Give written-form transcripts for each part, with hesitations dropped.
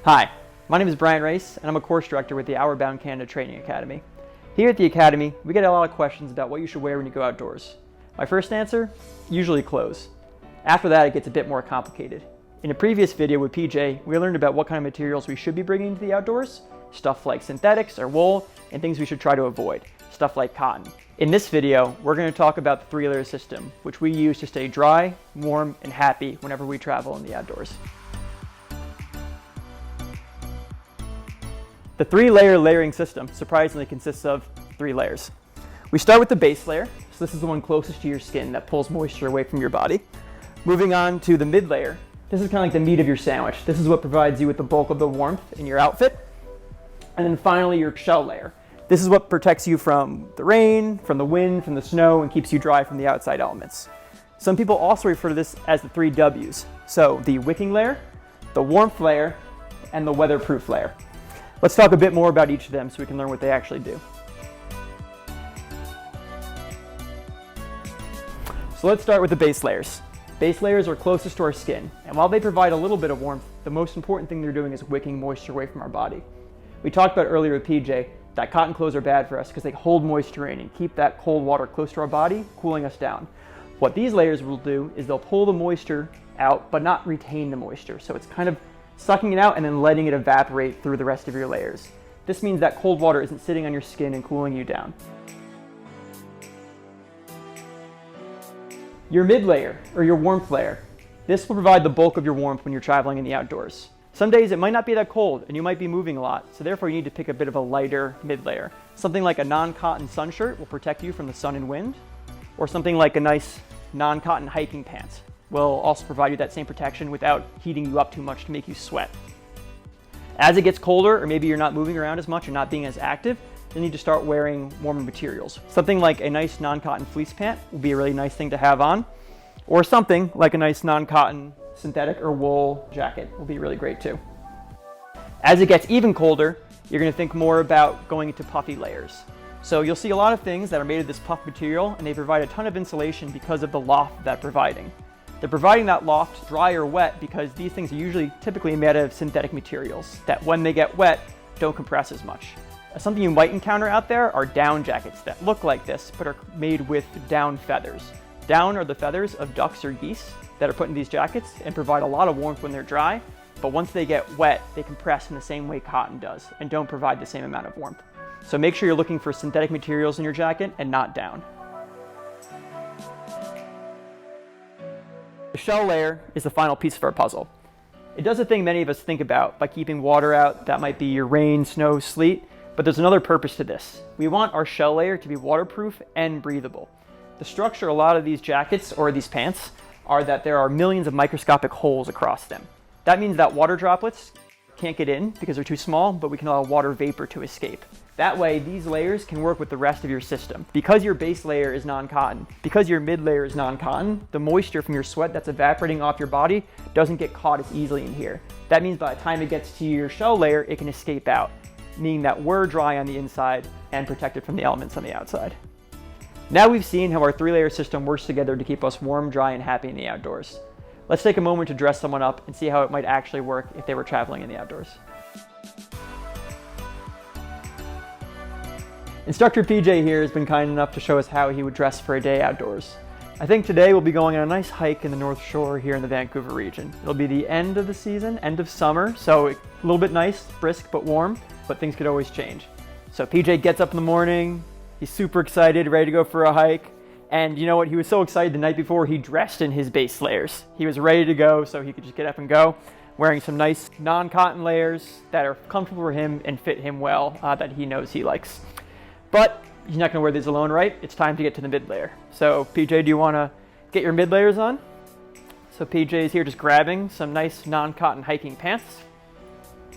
Hi, my name is Bryan and I'm a course director with the Outward Bound Canada Training Academy. Here at the Academy, we get a lot of questions about what you should wear when you go outdoors. My first answer, usually clothes. After that, it gets a bit more complicated. In a previous video with PJ, we learned about what kind of materials we should be bringing into the outdoors, stuff like synthetics or wool, and things we should try to avoid, stuff like cotton. In this video, we're going to talk about the 3-layer system, which we use to stay dry, warm, and happy whenever we travel in the outdoors. The 3-layer layering system surprisingly consists of 3 layers. We start with the base layer, so this is the one closest to your skin that pulls moisture away from your body. Moving on to the mid layer, this is kind of like the meat of your sandwich. This is what provides you with the bulk of the warmth in your outfit. And then finally your shell layer. This is what protects you from the rain, from the wind, from the snow, and keeps you dry from the outside elements. Some people also refer to this as the 3 W's. So the wicking layer, the warmth layer, and the weatherproof layer. Let's talk a bit more about each of them so we can learn what they actually do. So let's start with the base layers. Base layers are closest to our skin, and while they provide a little bit of warmth, the most important thing they're doing is wicking moisture away from our body. We talked about earlier with PJ that cotton clothes are bad for us because they hold moisture in and keep that cold water close to our body, cooling us down. What these layers will do is they'll pull the moisture out, but not retain the moisture. So it's kind of sucking it out and then letting it evaporate through the rest of your layers. This means that cold water isn't sitting on your skin and cooling you down. Your mid layer, or your warmth layer, this will provide the bulk of your warmth when you're traveling in the outdoors. Some days it might not be that cold and you might be moving a lot, so therefore you need to pick a bit of a lighter mid layer. Something like a non-cotton sun shirt will protect you from the sun and wind, or something like a nice non-cotton hiking pants will also provide you that same protection without heating you up too much to make you sweat. As it gets colder, or maybe you're not moving around as much or not being as active, you need to start wearing warmer materials. Something like a nice non-cotton fleece pant will be a really nice thing to have on, or something like a nice non-cotton synthetic or wool jacket will be really great too. As it gets even colder, you're going to think more about going into puffy layers. So you'll see a lot of things that are made of this puff material, and they provide a ton of insulation because of the loft they're providing. They're providing that loft dry or wet because these things are typically made of synthetic materials that when they get wet don't compress as much. Something you might encounter out there are down jackets that look like this but are made with down feathers. Down are the feathers of ducks or geese that are put in these jackets and provide a lot of warmth when they're dry, but once they get wet they compress in the same way cotton does and don't provide the same amount of warmth. So make sure you're looking for synthetic materials in your jacket and not down. The shell layer is the final piece of our puzzle. It does a thing many of us think about by keeping water out. That might be your rain, snow, sleet, but there's another purpose to this. We want our shell layer to be waterproof and breathable. The structure of a lot of these jackets or these pants are that there are millions of microscopic holes across them. That means that water droplets can't get in because they're too small, but we can allow water vapor to escape. That way, these layers can work with the rest of your system. Because your base layer is non-cotton, because your mid layer is non-cotton, the moisture from your sweat that's evaporating off your body doesn't get caught as easily in here. That means by the time it gets to your shell layer, it can escape out, meaning that we're dry on the inside and protected from the elements on the outside. Now we've seen how our 3-layer system works together to keep us warm, dry, and happy in the outdoors. Let's take a moment to dress someone up and see how it might actually work if they were traveling in the outdoors. Instructor PJ here has been kind enough to show us how he would dress for a day outdoors. I think today we'll be going on a nice hike in the North Shore here in the Vancouver region. It'll be the end of the season, end of summer, so a little bit nice, brisk but warm, but things could always change. So PJ gets up in the morning, he's super excited, ready to go for a hike, and you know what, he was so excited the night before he dressed in his base layers. He was ready to go so he could just get up and go, wearing some nice non-cotton layers that are comfortable for him and fit him well, that he knows he likes. But he's not going to wear these alone, right? It's time to get to the mid layer. So PJ, do you want to get your mid layers on? So PJ is here just grabbing some nice non-cotton hiking pants,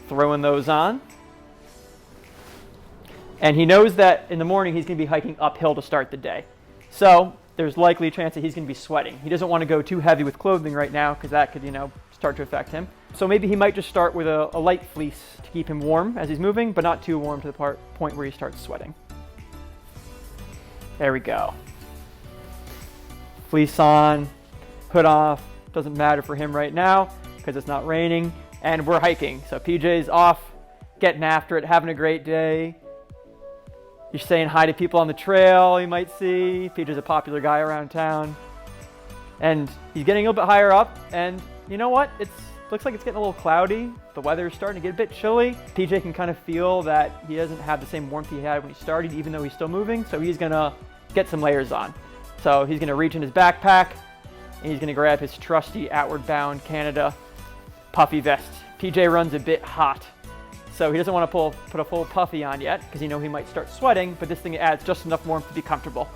throwing those on. And he knows that in the morning he's going to be hiking uphill to start the day. So there's likely a chance that he's going to be sweating. He doesn't want to go too heavy with clothing right now because that could, start to affect him. So maybe he might just start with a light fleece to keep him warm as he's moving, but not too warm to the point where he starts sweating. There we go. Fleece on, hood off, doesn't matter for him right now because it's not raining. and we're hiking. So PJ's off, getting after it, having a great day. He's saying hi to people on the trail you might see. PJ's a popular guy around town. And he's getting a little bit higher up, and you know what? Looks like it's getting a little cloudy. The weather's starting to get a bit chilly. PJ can kind of feel that he doesn't have the same warmth he had when he started, even though he's still moving. So he's gonna get some layers on. So he's gonna reach in his backpack, and he's gonna grab his trusty Outward Bound Canada puffy vest. PJ runs a bit hot, so he doesn't want to put a full puffy on yet, because he might start sweating, but this thing adds just enough warmth to be comfortable.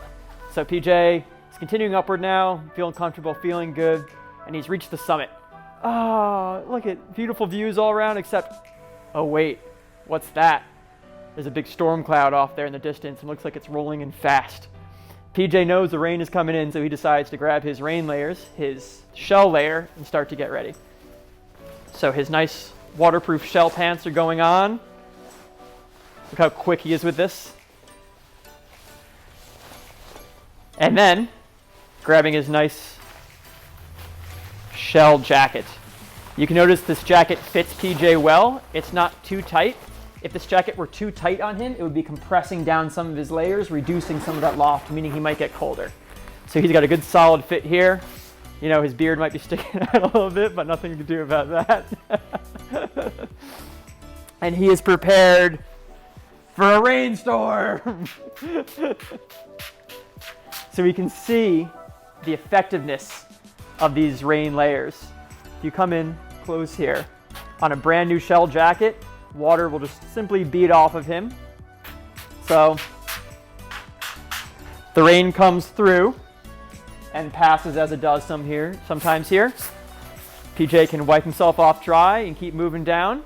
So PJ is continuing upward now, feeling comfortable, feeling good, and he's reached the summit. Oh, look at beautiful views all around, except, oh wait, what's that? There's a big storm cloud off there in the distance, and looks like it's rolling in fast. PJ knows the rain is coming in, so he decides to grab his rain layers, his shell layer, and start to get ready. So his nice waterproof shell pants are going on. Look how quick he is with this. And then, grabbing his nice shell jacket. You can notice this jacket fits PJ well. It's not too tight. If this jacket were too tight on him, it would be compressing down some of his layers, reducing some of that loft, meaning he might get colder. So he's got a good solid fit here. You know, his beard might be sticking out a little bit, but nothing to do about that. And he is prepared for a rainstorm. So we can see the effectiveness of these rain layers. If you come in close here, on a brand new shell jacket, water will just simply bead off of him. So the rain comes through and passes as it does sometimes here. PJ can wipe himself off dry and keep moving down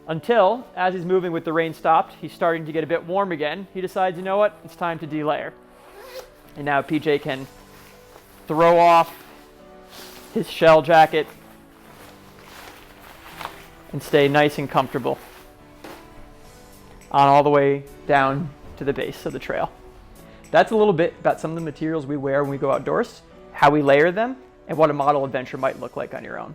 until, as he's moving with the rain stopped, he's starting to get a bit warm again. He decides, you know what, it's time to delayer. And now PJ can throw off his shell jacket and stay nice and comfortable on all the way down to the base of the trail. That's a little bit about some of the materials we wear when we go outdoors, how we layer them, and what a model adventure might look like on your own.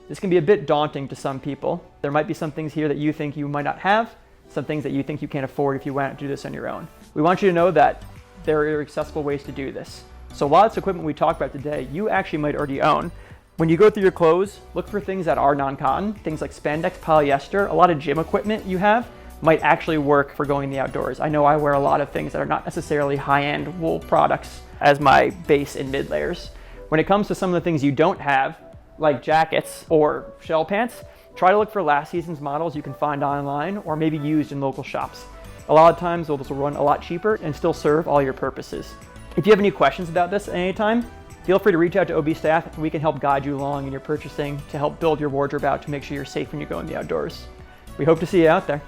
This can be a bit daunting to some people. There might be some things here that you think you might not have, some things that you think you can't afford if you went out to do this on your own. We want you to know that there are accessible ways to do this. So a lot of this equipment we talked about today, you actually might already own. When you go through your clothes, look for things that are non-cotton, things like spandex, polyester. A lot of gym equipment you have might actually work for going in the outdoors. I know I wear a lot of things that are not necessarily high-end wool products as my base and mid layers. When it comes to some of the things you don't have, like jackets or shell pants, try to look for last season's models you can find online or maybe used in local shops. A lot of times those will run a lot cheaper and still serve all your purposes. If you have any questions about this at any time, feel free to reach out to OB staff and we can help guide you along in your purchasing to help build your wardrobe out to make sure you're safe when you go in the outdoors. We hope to see you out there.